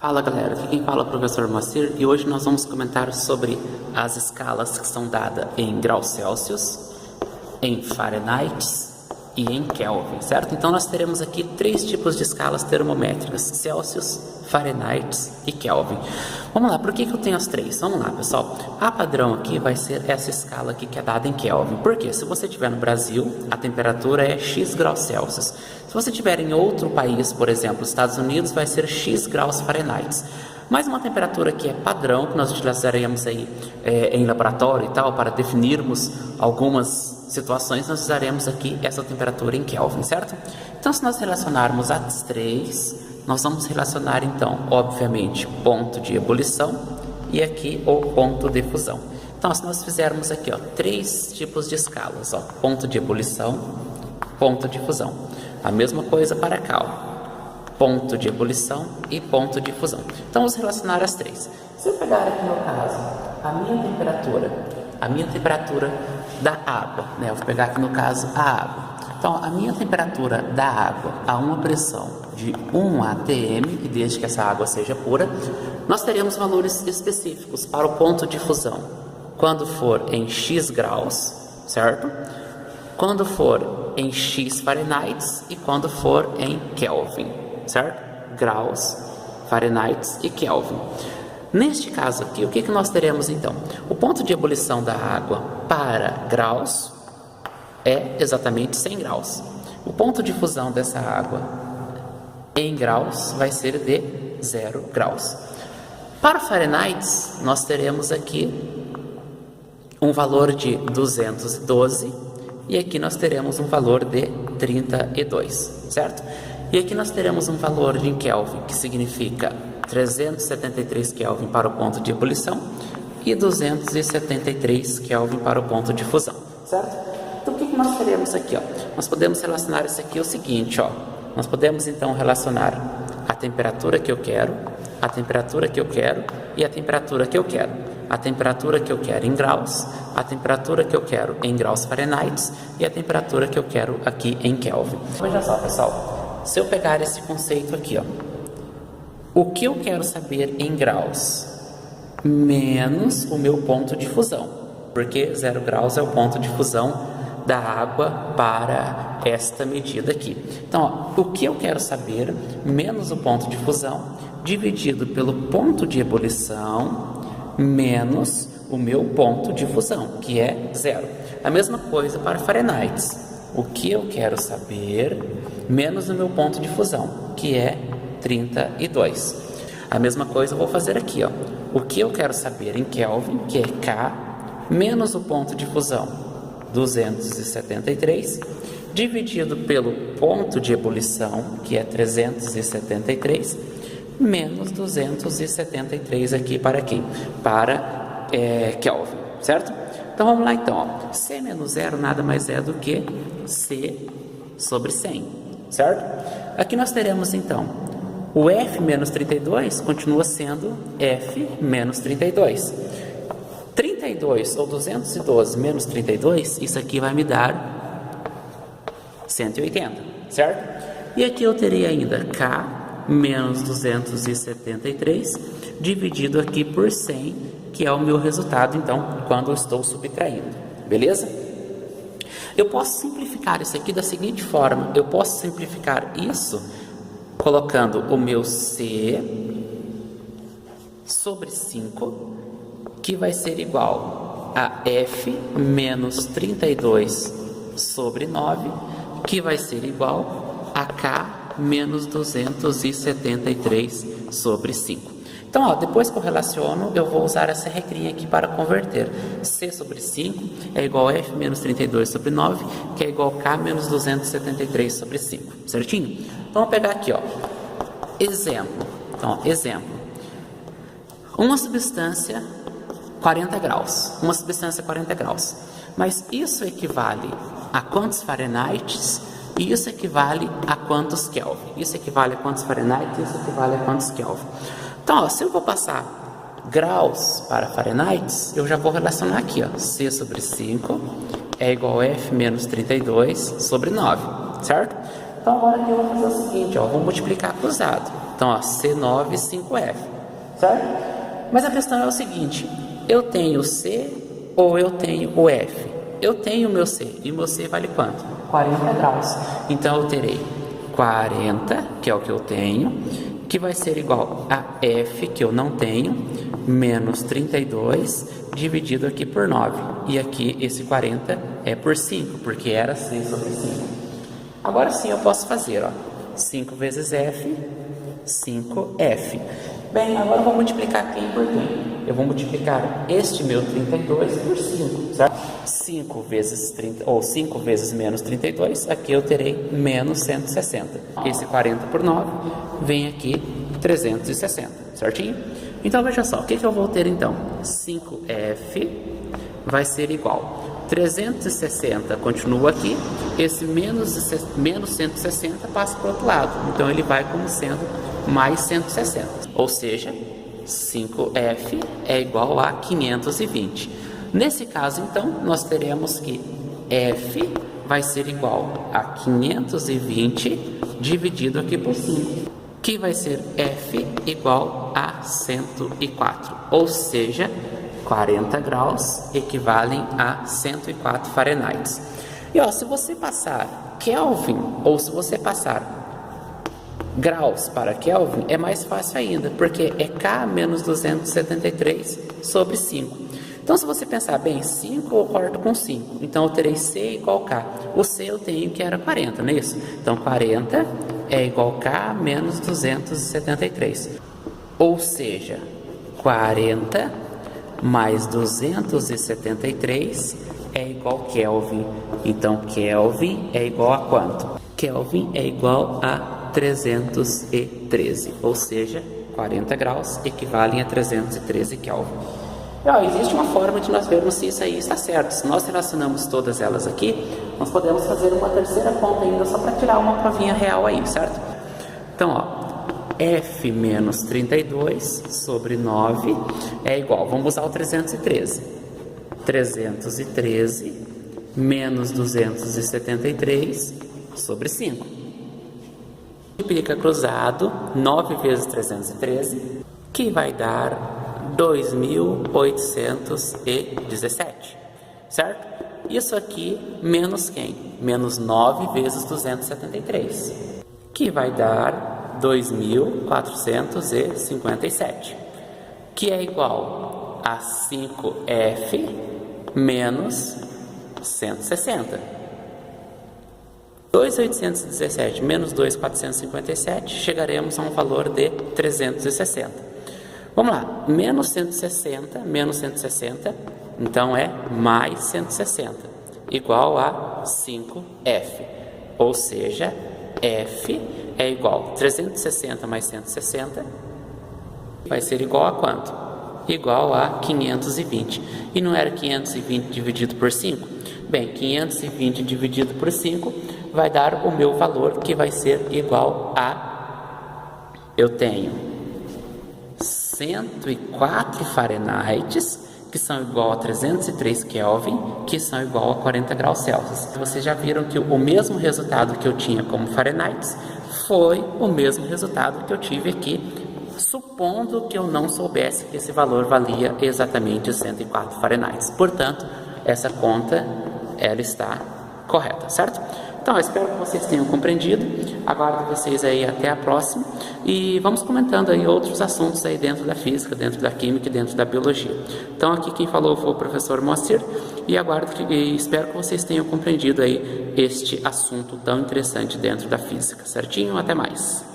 Fala galera, aqui quem fala é o professor Moacir e hoje nós vamos comentar sobre as escalas que são dadas em graus Celsius, em Fahrenheit e em Kelvin, certo? Então nós teremos aqui três tipos de escalas termométricas: Celsius, Fahrenheit e Kelvin. Vamos lá, por que eu tenho as três? Vamos lá pessoal, a padrão aqui vai ser essa escala aqui que é dada em Kelvin. Por quê? Se você estiver no Brasil, a temperatura é X graus Celsius. Se você estiver em outro país, por exemplo, Estados Unidos, vai ser X graus Fahrenheit. Mas uma temperatura que é padrão, que nós utilizaremos aí em laboratório e tal, para definirmos algumas situações, nós usaremos aqui essa temperatura em Kelvin, certo? Então, se nós relacionarmos as três, nós vamos relacionar então, obviamente, ponto de ebulição e aqui o ponto de fusão. Então, se nós fizermos aqui, ó, três tipos de escalas, ó, ponto de ebulição, ponto de fusão. A mesma coisa para cá, ó, ponto de ebulição e ponto de fusão. Então, vamos relacionar as três. Se eu pegar aqui no caso a minha temperatura da água, né? Eu vou pegar aqui no caso a água. Então, a minha temperatura da água a uma pressão de 1 atm, e desde que essa água seja pura, nós teremos valores específicos para o ponto de fusão. Quando for em X graus, certo? Quando for em X Fahrenheit e quando for em Kelvin, certo? Graus, Fahrenheit e Kelvin. Neste caso aqui, o que nós teremos então? O ponto de ebulição da água para graus é exatamente 100 graus. O ponto de fusão dessa água em graus vai ser de 0 graus. Para Fahrenheit, nós teremos aqui um valor de 212 e aqui nós teremos um valor de 32, certo? E aqui nós teremos um valor de Kelvin, que significa 373 Kelvin para o ponto de ebulição e 273 Kelvin para o ponto de fusão, certo? Então o que nós teremos aqui, ó? Nós podemos relacionar isso aqui o seguinte, ó. Nós podemos então relacionar a temperatura que eu quero, a temperatura que eu quero e a temperatura que eu quero. A temperatura que eu quero em graus, a temperatura que eu quero em graus Fahrenheit e a temperatura que eu quero aqui em Kelvin. Veja só pessoal, se eu pegar esse conceito aqui, ó, o que eu quero saber em graus menos o meu ponto de fusão, porque 0 graus é o ponto de fusão da água para esta medida aqui. Então, ó, o que eu quero saber menos o ponto de fusão dividido pelo ponto de ebulição menos o meu ponto de fusão, que é 0. A mesma coisa para Fahrenheit. O que eu quero saber menos o meu ponto de fusão, que é 32. A mesma coisa eu vou fazer aqui, ó. O que eu quero saber em Kelvin, que é K, menos o ponto de fusão, 273, dividido pelo ponto de ebulição, que é 373, menos 273 aqui para quem? Para Kelvin, certo? Então vamos lá então, ó. C menos 0 nada mais é do que C sobre 100, certo? Aqui nós teremos então o F menos 32 continua sendo F menos 32. 32 ou 212 menos 32, isso aqui vai me dar 180, certo? E aqui eu teria ainda K menos 273 dividido aqui por 100, que é o meu resultado, então, quando eu estou subtraindo, beleza? Eu posso simplificar isso aqui da seguinte forma, eu posso simplificar isso colocando o meu C sobre 5, que vai ser igual a F menos 32 sobre 9, que vai ser igual a K menos 273 sobre 5. Então, ó, depois que eu relaciono, eu vou usar essa regrinha aqui para converter. C sobre 5 é igual a F menos 32 sobre 9, que é igual a K menos 273 sobre 5, certinho? Então, vamos pegar aqui, ó, exemplo. Então, ó, exemplo. Uma substância 40 graus, uma substância 40 graus. Mas isso equivale a quantos Fahrenheit? E isso equivale a quantos Kelvin? Isso equivale a quantos Fahrenheit? Isso equivale a quantos Kelvin? Então, ó, se eu vou passar graus para Fahrenheit, eu já vou relacionar aqui, ó, C sobre 5 é igual a F menos 32 sobre 9, certo? Então, agora aqui eu vou fazer o seguinte, ó, vou multiplicar cruzado. Então, ó, C9, 5F, certo? Mas a questão é o seguinte, eu tenho o C ou eu tenho o F? Eu tenho o meu C, e o meu C vale quanto? 40 graus. Então, eu terei 40, que é o que eu tenho, que vai ser igual a F, que eu não tenho, menos 32, dividido aqui por 9. E aqui, esse 40 é por 5, porque era 6 sobre 5. Agora sim, eu posso fazer, ó, 5 vezes F, 5F. Bem, agora eu vou multiplicar quem por quem? Eu vou multiplicar este meu 32 por 5, certo? 5 vezes 30, ou 5 vezes menos 32, aqui eu terei menos 160. Esse 40 por 9 vem aqui 360, certinho? Então veja só, o que eu vou ter então? 5F vai ser igual 360 continua aqui, esse menos 160 passa para o outro lado, então ele vai como sendo mais 160, ou seja, 5F é igual a 520. Nesse caso, então, nós teremos que F vai ser igual a 520 dividido aqui por 5, que vai ser F igual a 104, ou seja, 40 graus equivalem a 104 Fahrenheit. E ó, se você passar Kelvin ou se você passar graus para Kelvin, é mais fácil ainda, porque é K menos 273 sobre 5. Então, se você pensar bem, 5 eu corto com 5, então eu terei C igual a K. O C eu tenho que era 40, não é isso? Então, 40 é igual a K menos 273. Ou seja, 40 mais 273 é igual a Kelvin. Então, Kelvin é igual a quanto? Kelvin é igual a 313, ou seja, 40 graus equivalem a 313 Kelvin. Existe uma forma de nós vermos se isso aí está certo. Se nós relacionamos todas elas aqui, nós podemos fazer uma terceira conta ainda só para tirar uma provinha real aí, certo? Então, ó, F menos 32 sobre 9 é igual, vamos usar o 313. 313 menos 273 sobre 5. Multiplica cruzado 9 vezes 313, que vai dar 2.817, certo? Isso aqui menos quem? Menos 9 vezes 273, que vai dar 2.457, que é igual a 5F menos 160. 2.817 menos 2.457, chegaremos a um valor de 360. Vamos lá, menos 160, então é mais 160, igual a 5F, ou seja, F é igual a 360 mais 160, vai ser igual a quanto? Igual a 520, e não era 520 dividido por 5? Bem, 520 dividido por 5 vai dar o meu valor, que vai ser igual a, eu tenho 104 Fahrenheit, que são igual a 303 Kelvin, que são igual a 40 graus Celsius. Vocês já viram que o mesmo resultado que eu tinha como Fahrenheit foi o mesmo resultado que eu tive aqui, supondo que eu não soubesse que esse valor valia exatamente 104 Fahrenheit. Portanto, essa conta, ela está correta, certo? Então, eu espero que vocês tenham compreendido. Aguardo vocês aí até a próxima. E vamos comentando aí outros assuntos aí dentro da física, dentro da química e dentro da biologia. Então, aqui quem falou foi o professor Moacir. E espero que vocês tenham compreendido aí este assunto tão interessante dentro da física. Certinho? Até mais.